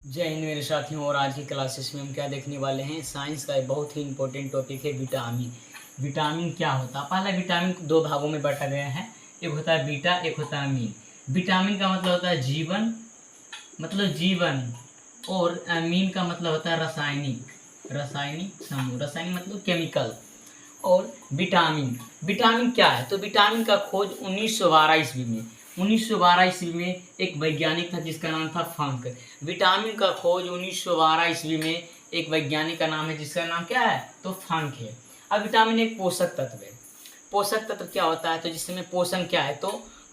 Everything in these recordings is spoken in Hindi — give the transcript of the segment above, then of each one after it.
जय हिंद मेरे साथियों। और आज की क्लासेस में हम क्या देखने वाले हैं, साइंस का एक बहुत ही इंपॉर्टेंट टॉपिक है विटामिन। विटामिन क्या होता है? पहला विटामिन दो भागों में बांटा गया है, एक होता है बीटा, एक होता है अमीन। विटामिन का मतलब होता है जीवन, मतलब जीवन, और अमीन का मतलब होता है रासायनिक, रासायनिक समूह, रासायनिक मतलब केमिकल। और विटामिन, विटामिन क्या है? तो विटामिन का खोज 1912 ईस्वी में 1912 ईस्वी में एक वैज्ञानिक था जिसका नाम था फंक। विटामिन का खोज 1912 ईस्वी में एक वैज्ञानिक का नाम है जिसका नाम क्या है? तो फंक है। अब विटामिन एक पोषक तत्व है। पोषक तत्व क्या होता है? तो जिसमें पोषण क्या है? तो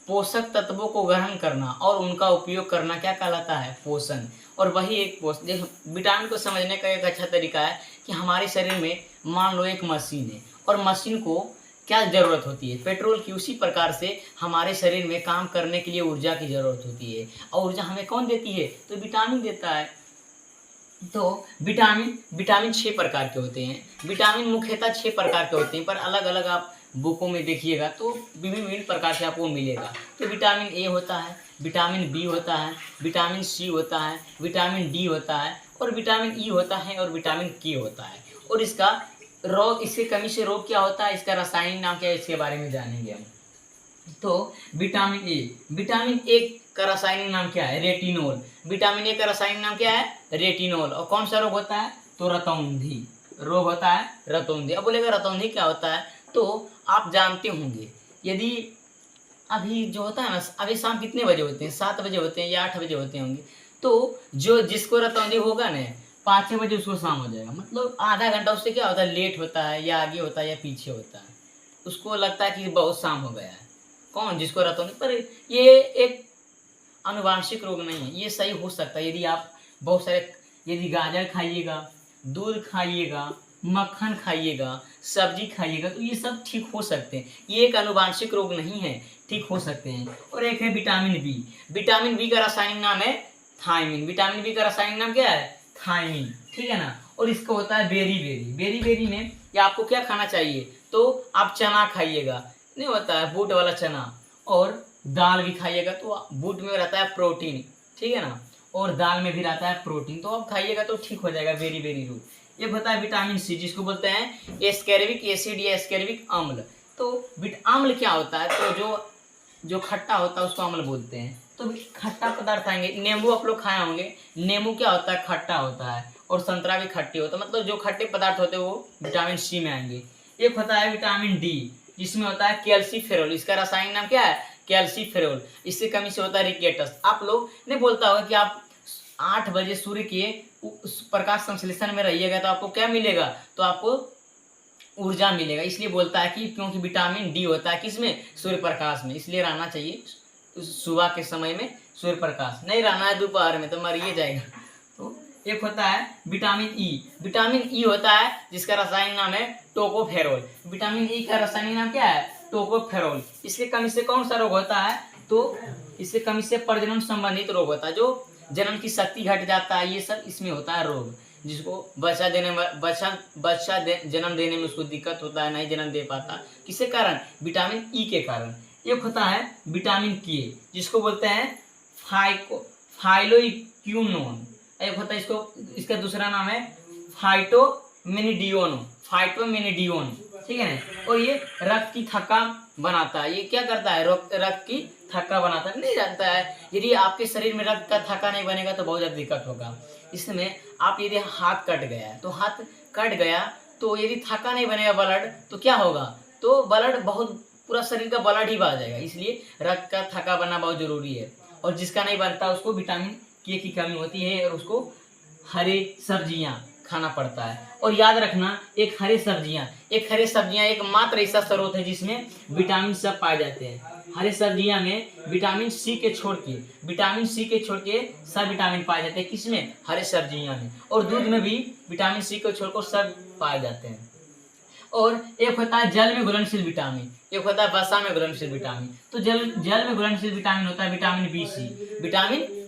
पोषक तत्वों को ग्रहण करना और उनका उपयोग करना क्या कहलाता है? पोषण। और वही एक विटामिन को समझने का एक अच्छा तरीका है कि हमारे शरीर में मान लो एक मशीन है, और मशीन को क्या ज़रूरत होती है? पेट्रोल की। उसी प्रकार से हमारे शरीर में काम करने के लिए ऊर्जा की ज़रूरत होती है, और ऊर्जा हमें कौन देती है? तो विटामिन देता है। तो विटामिन विटामिन 6 प्रकार के होते हैं। विटामिन मुख्यतः 6 प्रकार के होते हैं, पर अलग अलग आप बुकों में देखिएगा तो विभिन्न विभिन्न प्रकार से आपको मिलेगा। तो विटामिन ए होता है, विटामिन बी होता है, विटामिन सी होता है, विटामिन डी होता है, और विटामिन ई होता है, और विटामिन के होता है। और इसका रोग, इसके कमी से रोग क्या होता है, इसका रासायनिक नाम क्या है, इसके बारे में जानेंगे हम। तो विटामिन ए, विटामिन ए का रासायनिक नाम क्या है? रेटिनोल। विटामिन ए का रासायनिक नाम क्या है? रेटिनोल। और कौन सा रोग होता है? तो रतौंधी रोग होता है, रतौंधी। अब बोलेगा रतौंधी क्या होता है? तो आप जानते होंगे, यदि अभी जो होता है ना, अभी शाम कितने बजे होते हैं? 7 बजे होते हैं या 8 बजे होते होंगे। तो जो जिसको रतौंधी होगा ना, 5-6 बजे उसको शाम हो जाएगा, मतलब आधा घंटा उससे क्या होता है? लेट होता है, या आगे होता है या पीछे होता है, उसको लगता है कि बहुत शाम हो गया है। कौन? जिसको रतौंधी। पर ये एक आनुवांशिक रोग नहीं है, ये सही हो सकता है यदि आप बहुत सारे, यदि गाजर खाइएगा, दूध खाइएगा, मक्खन खाइएगा, सब्जी खाइएगा, तो ये सब ठीक हो सकते हैं। ये एक आनुवांशिक रोग नहीं है, ठीक हो सकते हैं। और एक है विटामिन बी। विटामिन बी का रासायनिक नाम है थायमिन। विटामिन बी का रासायनिक नाम क्या है? थायमिन, ठीक है ना। और इसका होता है बेरी बेरी। बेरी बेरी में ये आपको क्या खाना चाहिए? तो आप चना खाइएगा, नहीं होता है बूट वाला चना, और दाल भी खाइएगा। तो बूट में रहता है प्रोटीन, ठीक है ना, और दाल में भी रहता है प्रोटीन, तो आप खाइएगा तो ठीक हो जाएगा बेरी बेरी रोग। एक होता है विटामिन सी, जिसको बोलते हैं एस्केरिक एसिड या एस्केरिक अम्ल। तो अम्ल क्या होता है? तो जो खट्टा होता है उसको अम्ल बोलते हैं। तो खट्टा पदार्थ आएंगे, नींबू आप लोग खाए होंगे, नींबू क्या होता है? खट्टा होता है, और संतरा भी खट्टी होता है, मतलब जो खट्टे पदार्थ होते हैं वो विटामिन सी में आएंगे। एक होता है विटामिन डी, जिसमें होता है कैल्सीफेरोल। इसका रासायनिक नाम क्या है? कैल्सीफेरोल। इससे कमी से होता है रिकेटस। आप लोग ने बोलता होगा कि आप 8 बजे सूर्य के प्रकाश संश्लेषण में रहिएगा तो आपको क्या मिलेगा? तो आपको ऊर्जा मिलेगा। इसलिए बोलता है कि क्योंकि विटामिन डी होता है किसमें? सूर्य प्रकाश में, इसलिए रहना चाहिए सुबह के समय में सूर्य प्रकाश, नहीं रहना है दोपहर में, तो मरिए जाएगा। तो एक होता है विटामिन ई। विटामिन ई होता है जिसका रासायनिक नाम है टोकोफेरोल। विटामिन ई का रासायनिक नाम क्या है? टोकोफेरोल। इसके कमी से कौन सा रोग होता है? तो इससे कमी से प्रजनन संबंधित रोग होता है, जो जन्म की शक्ति घट जाता है, ये सब इसमें होता है रोग। जिसको बच्चा देने में जन्म देने में उसको दिक्कत होता है, नहीं जन्म दे पाता, किसके कारण? विटामिन ई के कारण। एक होता है विटामिन के, जिसको बोलते हैं फाइलोक्विनोन। एक होता है इसको, इसका दूसरा नाम है फाइटोमेनिडियोन, ठीक है ना। और ये रक्त की थक्का बनाता है। ये क्या करता है? रक्त की थक्का बनाता है, नहीं जानता है। यदि आपके शरीर में रक्त का थक्का नहीं बनेगा तो बहुत ज़्यादा दिक्कत होगा। इसमें आप यदि हाथ कट गया है, तो हाथ कट गया तो यदि थक्का नहीं बनेगा ब्लड, तो क्या होगा? तो ब्लड बहुत, पूरा शरीर का ब्लड ही बह जाएगा। इसलिए रक्त का थक्का बनना बहुत जरूरी है। और जिसका नहीं बनता उसको विटामिन के की कमी होती है, और उसको हरे सब्जियां खाना पड़ता है। और याद रखना, एक हरे सब्जियां एकमात्र ऐसा स्रोत है जिसमें विटामिन सब पाए जाते हैं। हरे सब्जियां में विटामिन सी के छोड़ के सब विटामिन पाए जाते हैं। किसमें? हरे सब्जियां में। और दूध में भी विटामिन सी को छोड़कर सब पाए जाते हैं। और एक होता है जल में घुलनशील विटामिन, एक होता है वसा में घुलनशील विटामिन। तो जल में घुलनशील विटामिन होता है विटामिन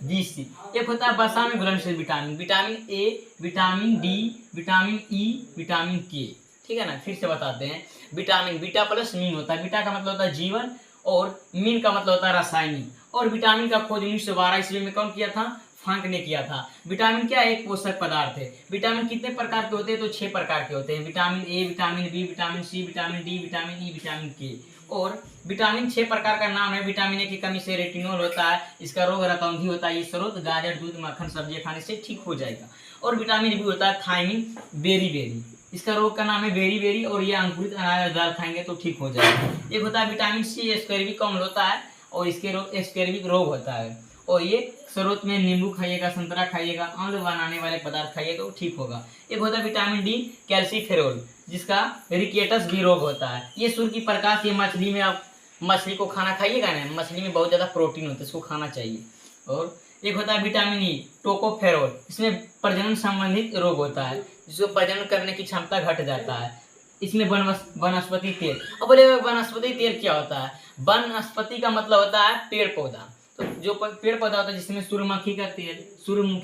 बी सी। एक होता है वसा में घुलनशील vitamin, vitamin A, vitamin D, vitamin E, vitamin के, ठीक है ना। फिर से बताते हैं, विटामिन बीटा प्लस मीन होता है। बीटा का मतलब होता है जीवन, और मीन का मतलब होता है रासायनिक। और विटामिन का खोज 1912 ईस्वी में कौन किया था? फ्रांक ने किया था। विटामिन क्या है? एक पोषक पदार्थ है। विटामिन कितने प्रकार के होते हैं? तो 6 प्रकार के होते हैं। Vitamin A, vitamin B, vitamin C, vitamin D, vitamin E, vitamin K. और विटामिन 6 प्रकार का नाम है। विटामिन ए की कमी से रेटिनोल होता है, इसका रोग रतौंधी होता है। ये स्रोत गाजर, दूध, मक्खन, सब्जियां खाने से ठीक हो जाएगा। और विटामिन बी होता है थायमिन बेरी बेरी, इसका रोग का नाम है बेरी बेरी, और ये अंकुरित अनाज दाल खाएंगे तो ठीक हो जाएगा। एक होता है विटामिन सी, स्कर्वी अम्ल होता है और इसके रोग स्कर्वी रोग होता है। और ये स्रोत में नींबू खाइएगा, संतरा खाइएगा, अम्ल बनाने वाले पदार्थ खाइएगा, वो ठीक होगा। एक होता है विटामिन डी कैल्सीफेरोल, जिसका रिकेटस भी रोग होता है। ये सूर्य की प्रकाश, ये मछली में आप मछली को खाना खाइएगा ना, मछली में बहुत ज़्यादा प्रोटीन होता है, इसको खाना चाहिए। और एक होता है विटामिन ई टोकोफेरोल, इसमें प्रजनन संबंधित रोग होता है, जिसको प्रजनन करने की क्षमता घट जाता है। इसमें वनस्पति तेल। अब बोले वनस्पति तेल क्या होता है? वनस्पति का मतलब होता है पेड़ पौधा। तो जो पेड़ पौधा होता है जिसमें सूर्यमुखी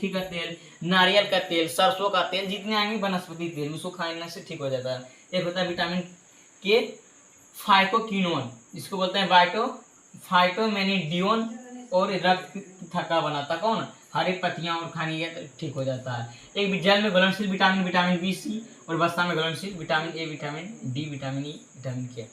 का तेल, नारियल का तेल, सरसों का तेल, जितने आएंगे वनस्पति तेल, उसको खाने से ठीक हो जाता है। एक होता है विटामिन के फाइकोकिनोन, इसको बोलते हैं फाइटोमेनिडियोन, और रक्त थक्का बनाता कौन? हरी पत्तियां और खानी तो ठीक हो जाता है। एक जल में घुलनशील विटामिन, विटामिन बी सी, और वसा में घुलनशील vitamin A, vitamin D, vitamin E, vitamin के।